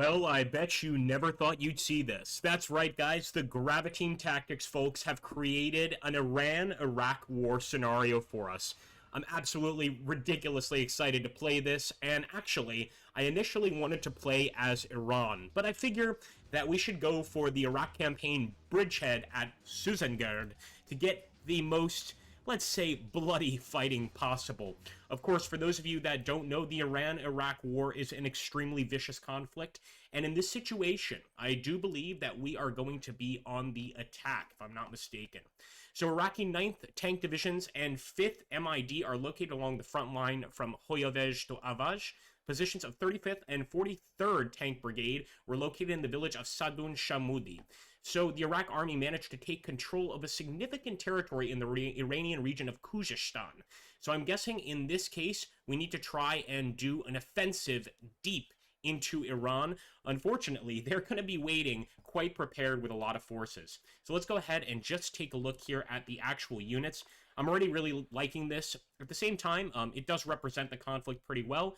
Well, I bet you never thought you'd see this. That's right, guys. The Graviteam Tactics folks have created an Iran-Iraq war scenario for us. I'm absolutely ridiculously excited to play this, and actually, I initially wanted to play as Iran, but I figure that we should go for the Iraq campaign bridgehead at Suzangard to get the most, let's say, bloody fighting possible. Of course, for those of you that don't know, the Iran-Iraq war is an extremely vicious conflict, and in this situation, I do believe that we are going to be on the attack, if I'm not mistaken. So Iraqi 9th Tank Divisions and 5th MID are located along the front line from Hoyavej to Avaj. Positions of 35th and 43rd Tank Brigade were located in the village of Sadun Shamudi. So the Iraq army managed to take control of a significant territory in the Iranian region of Khuzestan. So I'm guessing in this case, we need to try and do an offensive deep into Iran. Unfortunately, they're going to be waiting quite prepared with a lot of forces. So let's go ahead and just take a look here at the actual units. I'm already really liking this. At the same time, it does represent the conflict pretty well,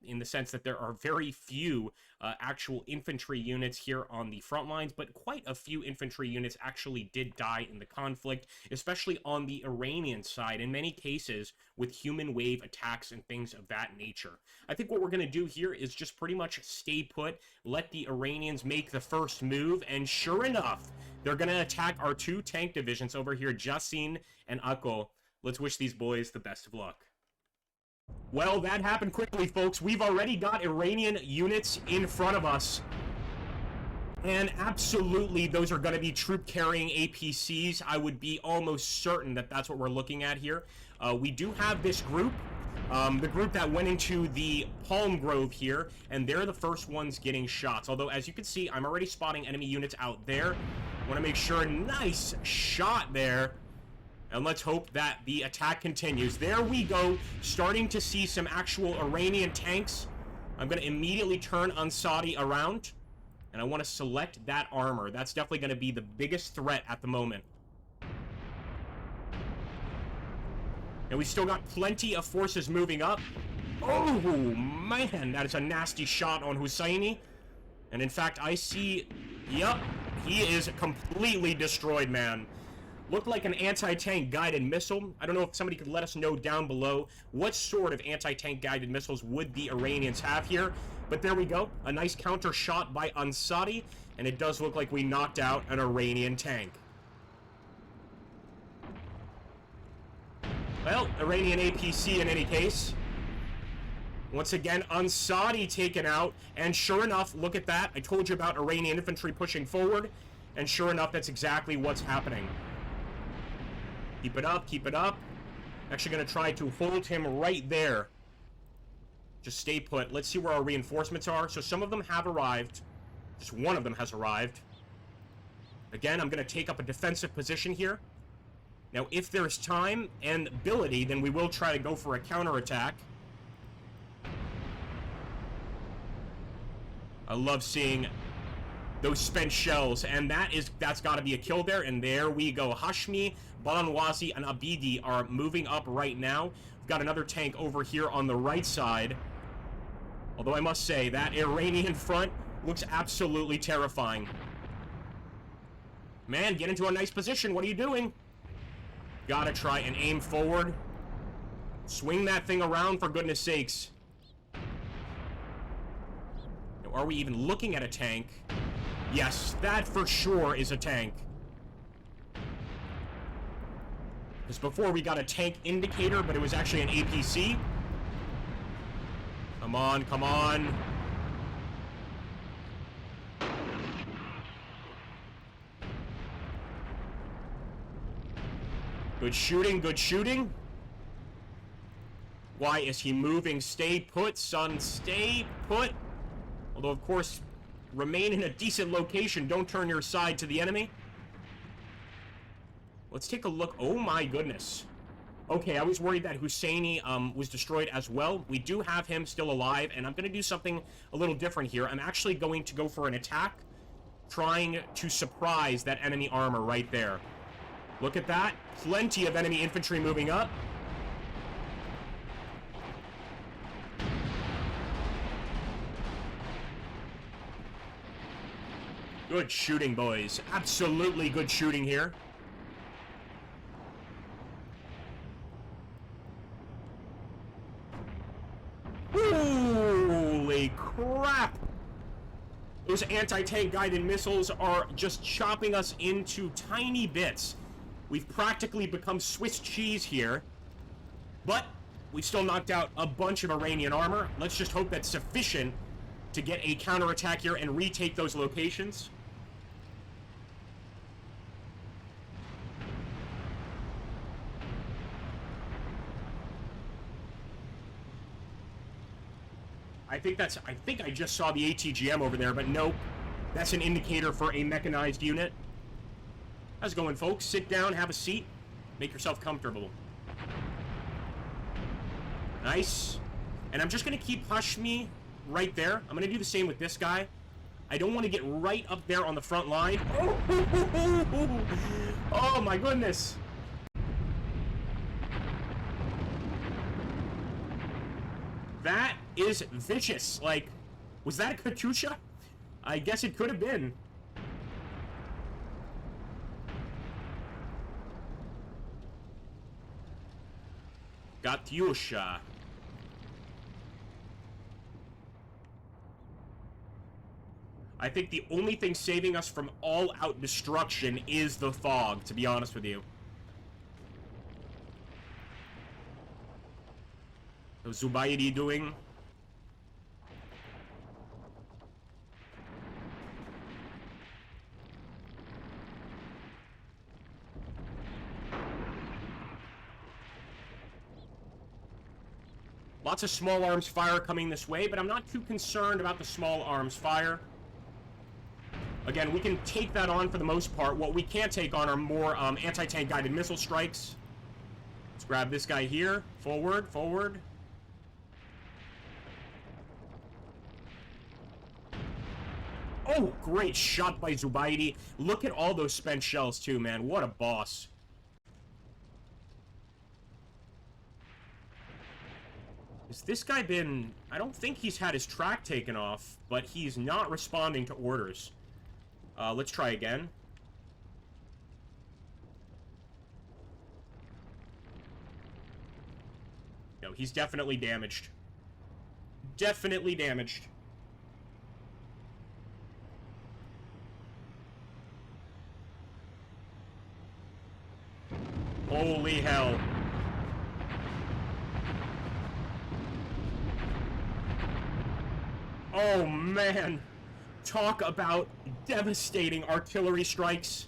in the sense that there are very few actual infantry units here on the front lines, but quite a few infantry units actually did die in the conflict, especially on the Iranian side, in many cases with human wave attacks and things of that nature. I think what we're going to do here is just pretty much stay put, let the Iranians make the first move, and sure enough, they're going to attack our 2 tank divisions over here, Jassin and Akko. Let's wish these boys the best of luck. Well, that happened quickly, folks. We've already got Iranian units in front of us. And absolutely, those are going to be troop-carrying APCs. I would be almost certain that that's what we're looking at here. We do have this group. The group that went into the Palm Grove here, and they're the first ones getting shots. Although, as you can see, I'm already spotting enemy units out there. Want to make sure, nice shot there. And let's hope that the attack continues. There we go, starting to see some actual Iranian tanks. I'm going to immediately turn Ansari around, and I want to select that armor. That's definitely going to be the biggest threat at the moment. And we still got plenty of forces moving up. Oh, man, that is a nasty shot on Husseini. And in fact, I see, yep, he is completely destroyed, man. Looked like an anti-tank guided missile. I don't know if somebody could let us know down below what sort of anti-tank guided missiles would the Iranians have here. But there we go, a nice counter shot by Ansari, and it does look like we knocked out an Iranian tank. Well, Iranian APC in any case. Once again, Ansari taken out, and sure enough, look at that. I told you about Iranian infantry pushing forward, and sure enough, that's exactly what's happening. Keep it up, keep it up. Actually going to try to hold him right there. Just stay put. Let's see where our reinforcements are. So some of them have arrived. Just one of them has arrived. Again, I'm going to take up a defensive position here. Now, if there's time and ability, then we will try to go for a counterattack. I love seeing those spent shells, and that's got to be a kill there, and there we go. Hashmi, Balanwazi, and Abidi are moving up right now. We've got another tank over here on the right side. Although I must say, that Iranian front looks absolutely terrifying. Man, get into a nice position. What are you doing? Gotta try and aim forward. Swing that thing around, for goodness sakes. Now, are we even looking at a tank? Yes, that for sure is a tank. Because before we got a tank indicator, but it was actually an APC. Come on, come on. Good shooting, good shooting. Why is he moving? Stay put, son, stay put. Although, of course, remain in a decent location. Don't turn your side to the enemy. Let's take a look. Oh my goodness. Okay, I was worried that Husseini was destroyed as well. We do have him still alive, and I'm going to do something a little different here. I'm actually going to go for an attack, trying to surprise that enemy armor right there. Look at that. Plenty of enemy infantry moving up. Good shooting, boys. Absolutely good shooting here. Holy crap! Those anti-tank guided missiles are just chopping us into tiny bits. We've practically become Swiss cheese here. But we've still knocked out a bunch of Iranian armor. Let's just hope that's sufficient to get a counterattack here and retake those locations. I think I just saw the ATGM over there, but nope. That's an indicator for a mechanized unit. How's it going, folks? Sit down, have a seat, make yourself comfortable. Nice. And I'm just going to keep Hush Me right there. I'm going to do the same with this guy. I don't want to get right up there on the front line. Oh my goodness. That is vicious. Like, was that a Katyusha? I guess it could have been. Katyusha. I think the only thing saving us from all-out destruction is the fog, to be honest with you. How's Zubaydi doing? Lots of small arms fire coming this way, but I'm not too concerned about the small arms fire. Again, we can take that on for the most part. What we can't take on are more anti-tank guided missile strikes. Let's grab this guy here. Forward, forward. Oh, great shot by Zubaydi. Look at all those spent shells too, man. What a boss. Has this guy been... I don't think he's had his track taken off, but he's not responding to orders. Let's try again. No, he's definitely damaged. Definitely damaged. Holy hell. Oh, man. Talk about devastating artillery strikes.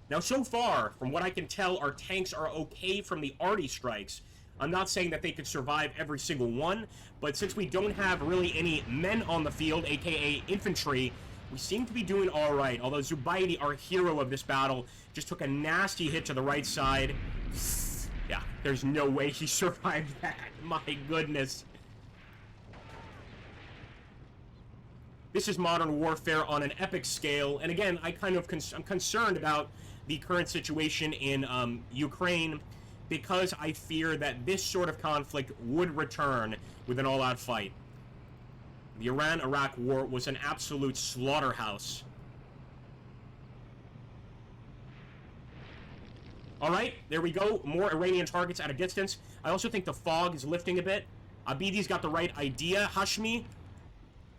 Now, so far, from what I can tell, our tanks are okay from the arty strikes. I'm not saying that they could survive every single one, but since we don't have really any men on the field, aka infantry, we seem to be doing alright. Although Zubaydi, our hero of this battle, just took a nasty hit to the right side. Yeah, there's no way he survived that. My goodness. This is modern warfare on an epic scale, and again, I'm concerned about the current situation in Ukraine because I fear that this sort of conflict would return with an all-out fight. The Iran-Iraq war was an absolute slaughterhouse. Alright, there we go. More Iranian targets at a distance. I also think the fog is lifting a bit. Abidi's got the right idea. Hashmi,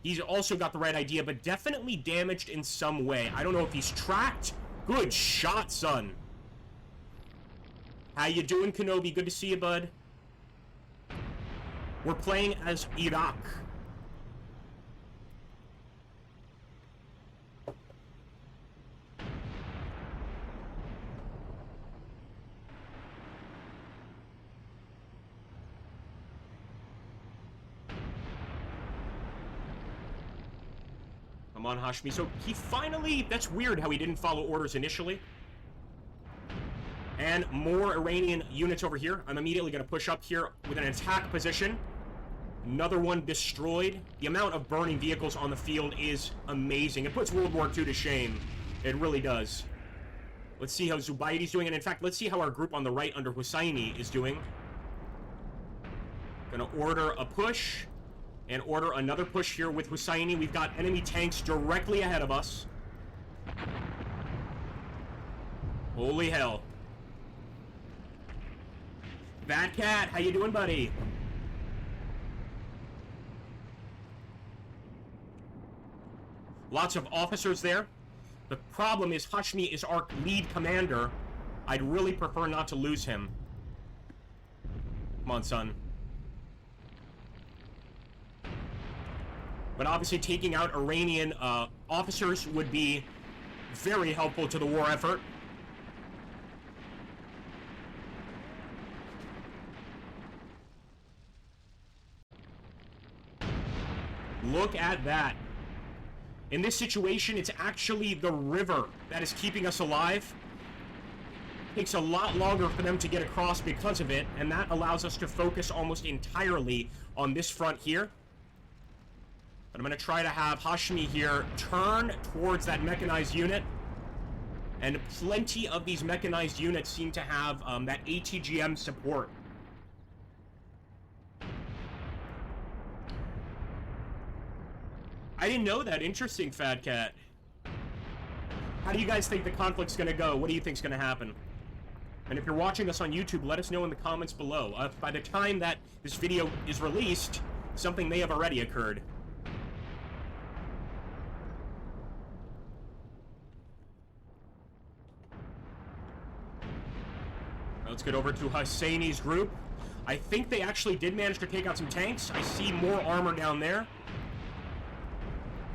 he's also got the right idea, but definitely damaged in some way. I don't know if he's tracked. Good shot, son. How you doing, Kenobi? Good to see you, bud. We're playing as Iraq. Come on, Hashmi. So he finally... That's weird how he didn't follow orders initially. And more Iranian units over here. I'm immediately going to push up here with an attack position. Another one destroyed. The amount of burning vehicles on the field is amazing. It puts World War II to shame. It really does. Let's see how Zubaydi's doing. And in fact, let's see how our group on the right under Husseini is doing. Gonna order a push. And order another push here with Husseini. We've got enemy tanks directly ahead of us. Holy hell. Bad Cat, how you doing, buddy? Lots of officers there. The problem is Hashmi is our lead commander. I'd really prefer not to lose him. Come on, son. But obviously taking out Iranian officers would be very helpful to the war effort. Look at that. In this situation, it's actually the river that is keeping us alive. It takes a lot longer for them to get across because of it, and that allows us to focus almost entirely on this front here. But I'm going to try to have Hashmi here turn towards that mechanized unit. And plenty of these mechanized units seem to have that ATGM support. I didn't know that. Interesting, Fat Cat. How do you guys think the conflict's going to go? What do you think's going to happen? And if you're watching us on YouTube, let us know in the comments below. By the time that this video is released, something may have already occurred. Let's get over to Husseini's group. I think they actually did manage to take out some tanks. I see more armor down there,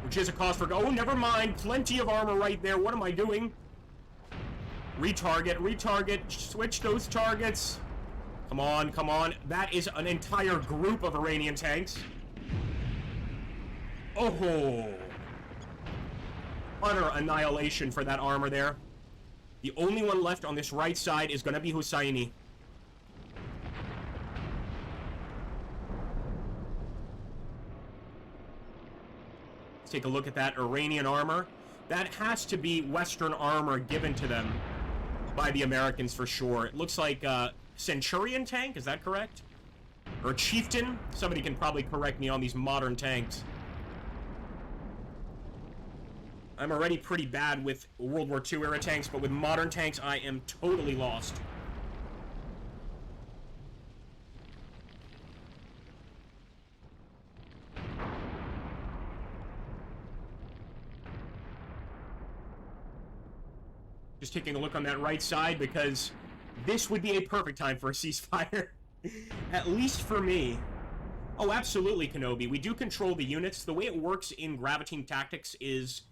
which is a cause for... Oh, never mind. Plenty of armor right there. What am I doing? Retarget, retarget. Switch those targets. Come on, come on. That is an entire group of Iranian tanks. Oh. Utter annihilation for that armor there. The only one left on this right side is going to be Husseini. Let's take a look at that Iranian armor. That has to be Western armor given to them by the Americans for sure. It looks like a Centurion tank, is that correct? Or Chieftain? Somebody can probably correct me on these modern tanks. I'm already pretty bad with World War II era tanks, but with modern tanks, I am totally lost. Just taking a look on that right side, because this would be a perfect time for a ceasefire. At least for me. Oh, absolutely, Kenobi. We do control the units. The way it works in Graviteam Tactics is...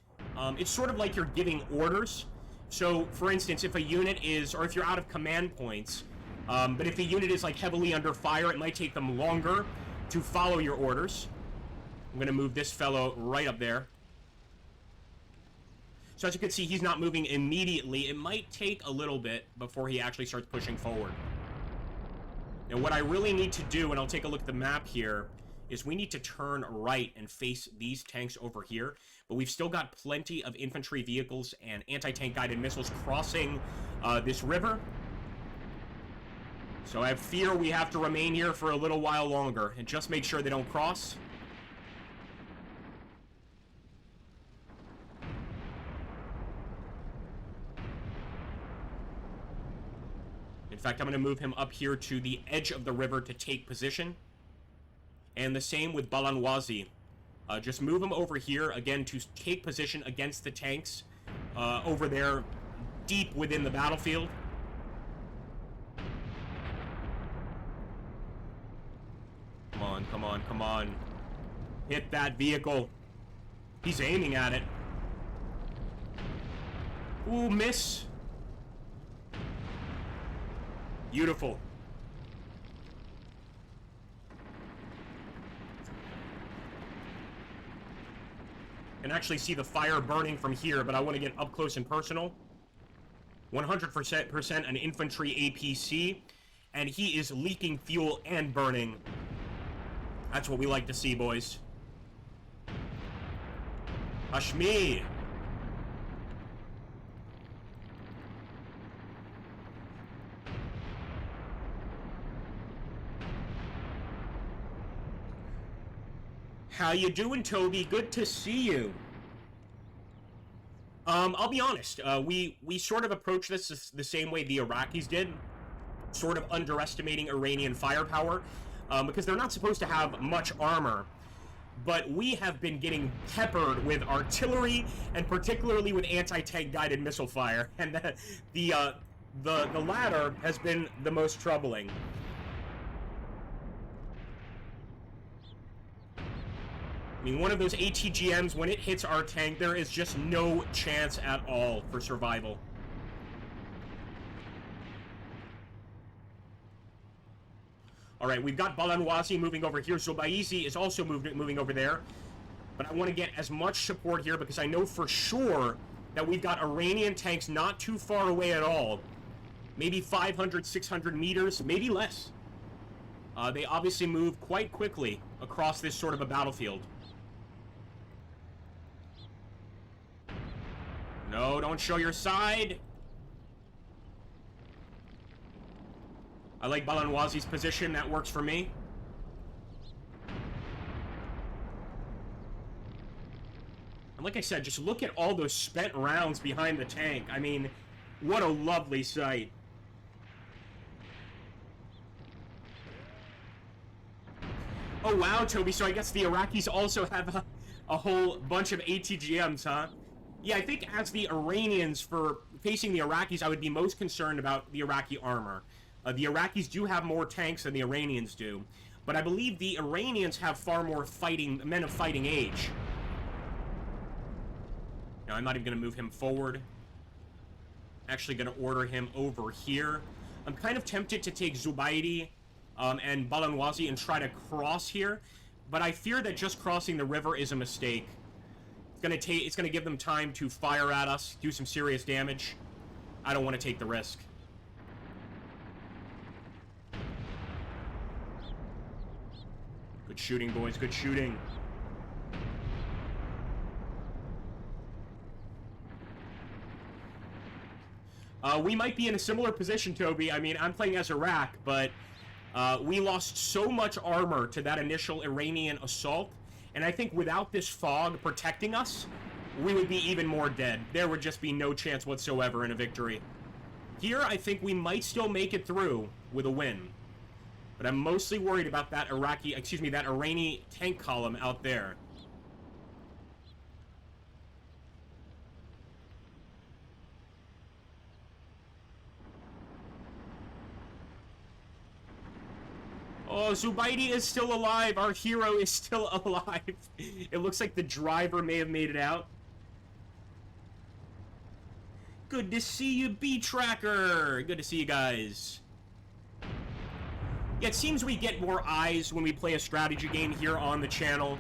it's sort of like you're giving orders. So, for instance, if a unit is, or if you're out of command points, but if the unit is like heavily under fire, it might take them longer to follow your orders. I'm going to move this fellow right up there. So as you can see, he's not moving immediately. It might take a little bit before he actually starts pushing forward. Now, what I really need to do, and I'll take a look at the map here, is we need to turn right and face these tanks over here. But we've still got plenty of infantry vehicles and anti-tank guided missiles crossing this river. So I have fear we have to remain here for a little while longer and just make sure they don't cross. In fact, I'm going to move him up here to the edge of the river to take position. And the same with Balanwazi. Just move him over here, again, to take position against the tanks over there, deep within the battlefield. Come on, come on, come on. Hit that vehicle. He's aiming at it. Ooh, miss. Beautiful. Can actually see the fire burning from here, but I want to get up close and personal. 100% an infantry APC, and he is leaking fuel and burning. That's what we like to see, boys. Hashmi! How you doing, Toby? Good to see you. I'll be honest. We sort of approached this the same way the Iraqis did, sort of underestimating Iranian firepower, because they're not supposed to have much armor. But we have been getting peppered with artillery, and particularly with anti-tank guided missile fire, and the latter has been the most troubling. I mean, one of those ATGMs, when it hits our tank, there is just no chance at all for survival. Alright, we've got Balanwazi moving over here. Zobaisi is also moving over there. But I want to get as much support here because I know for sure that we've got Iranian tanks not too far away at all. Maybe 500, 600 meters, maybe less. They obviously move quite quickly across this sort of a battlefield. No, don't show your side. I like Balanwazi's position. That works for me. And like I said, just look at all those spent rounds behind the tank. I mean, what a lovely sight. Oh, wow, Toby. So I guess the Iraqis also have a whole bunch of ATGMs, huh? Yeah, I think as the Iranians, for facing the Iraqis, I would be most concerned about the Iraqi armor. The Iraqis do have more tanks than the Iranians do, but I believe the Iranians have far more men of fighting age. Now, I'm not even going to move him forward. Actually going to order him over here. I'm kind of tempted to take Zubaidi and Balanwazi and try to cross here, but I fear that just crossing the river is a mistake. It's going to give them time to fire at us, do some serious damage. I don't want to take the risk. Good shooting, boys. Good shooting. We might be in a similar position, Toby. I mean, I'm playing as Iraq, but we lost so much armor to that initial Iranian assault, and I think without this fog protecting us, we would be even more dead. There would just be no chance whatsoever in a victory. Here, I think we might still make it through with a win. But I'm mostly worried about that that Iranian tank column out there. Oh, Zubaidi is still alive. Our hero is still alive. It looks like the driver may have made it out. Good to see you, B-Tracker. Good to see you guys. Yeah, it seems we get more eyes when we play a strategy game here on the channel.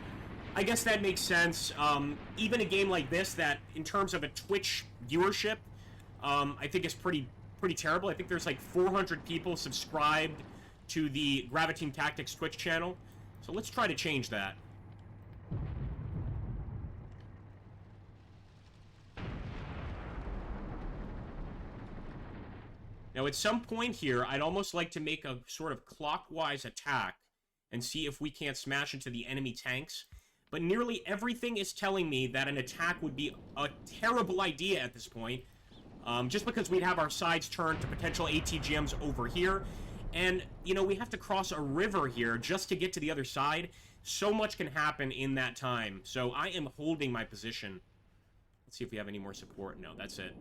I guess that makes sense. Even a game like this that, in terms of a Twitch viewership, I think is pretty terrible. I think there's like 400 people subscribed to the Graviteam Tactics Twitch channel. So let's try to change that. Now, at some point here, I'd almost like to make a sort of clockwise attack and see if we can't smash into the enemy tanks. But nearly everything is telling me that an attack would be a terrible idea at this point, just because we'd have our sides turned to potential ATGMs over here. And, you know, we have to cross a river here just to get to the other side. So much can happen in that time. So I am holding my position. Let's see if we have any more support. No, that's it.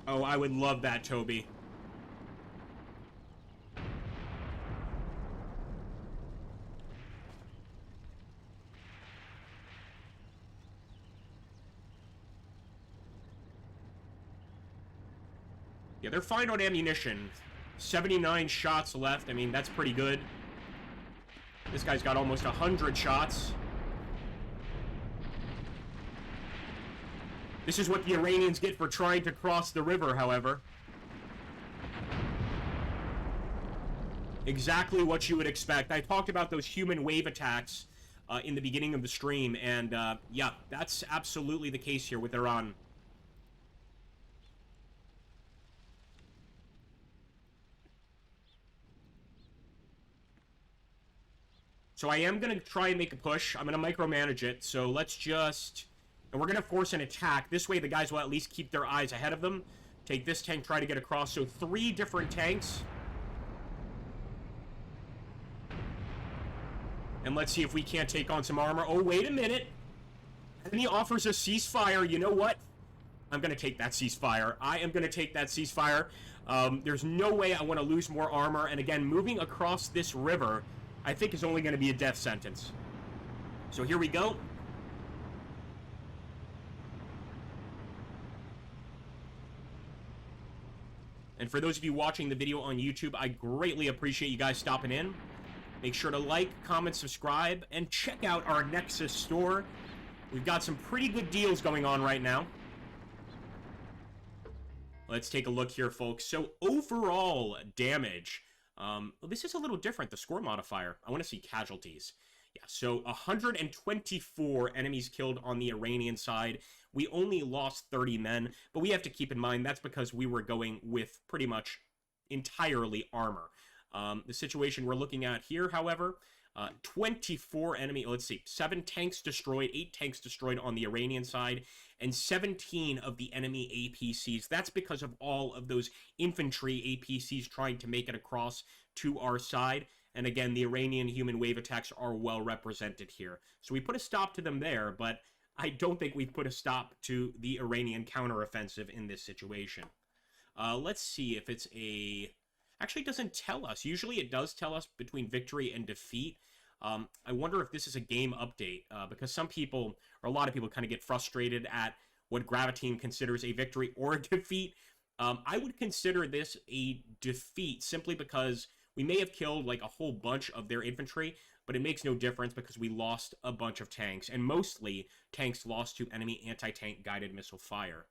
Oh, I would love that, Toby. Yeah, they're fine on ammunition. 79 shots left. I mean, that's pretty good. This guy's got almost 100 shots. This is what the Iranians get for trying to cross the river, however. Exactly what you would expect. I talked about those human wave attacks in the beginning of the stream, and yeah, that's absolutely the case here with Iran. So I am going to try and make a push. I'm going to micromanage it. So let's just... And we're going to force an attack. This way the guys will at least keep their eyes ahead of them. Take this tank, try to get across. So 3 different tanks. And let's see if we can't take on some armor. Oh, wait a minute. Enemy offers a ceasefire. You know what? I'm going to take that ceasefire. I am going to take that ceasefire. There's no way I want to lose more armor. And again, moving across this river, I think is only going to be a death sentence. So here we go. And for those of you watching the video on YouTube, I greatly appreciate you guys stopping in. Make sure to like, comment, subscribe, and check out our Nexus store. We've got some pretty good deals going on right now. Let's take a look here, folks. So overall damage, well, this is a little different, the score modifier. I want to see casualties. Yeah, so 124 enemies killed on the Iranian side. We only lost 30 men, but we have to keep in mind that's because we were going with pretty much entirely armor. The situation we're looking at here, however, 24 enemy, let's see, 7 tanks destroyed, 8 tanks destroyed on the Iranian side, and 17 of the enemy APCs. That's because of all of those infantry APCs trying to make it across to our side. And again, the Iranian human wave attacks are well represented here. So we put a stop to them there, but I don't think we've put a stop to the Iranian counteroffensive in this situation. Let's see if it's a... Actually, it doesn't tell us. Usually it does tell us between victory and defeat. I wonder if this is a game update, because some people, or a lot of people, kind of get frustrated at what Graviteam considers a victory or a defeat. I would consider this a defeat simply because we may have killed like a whole bunch of their infantry, but it makes no difference because we lost a bunch of tanks, and mostly tanks lost to enemy anti-tank guided missile fire.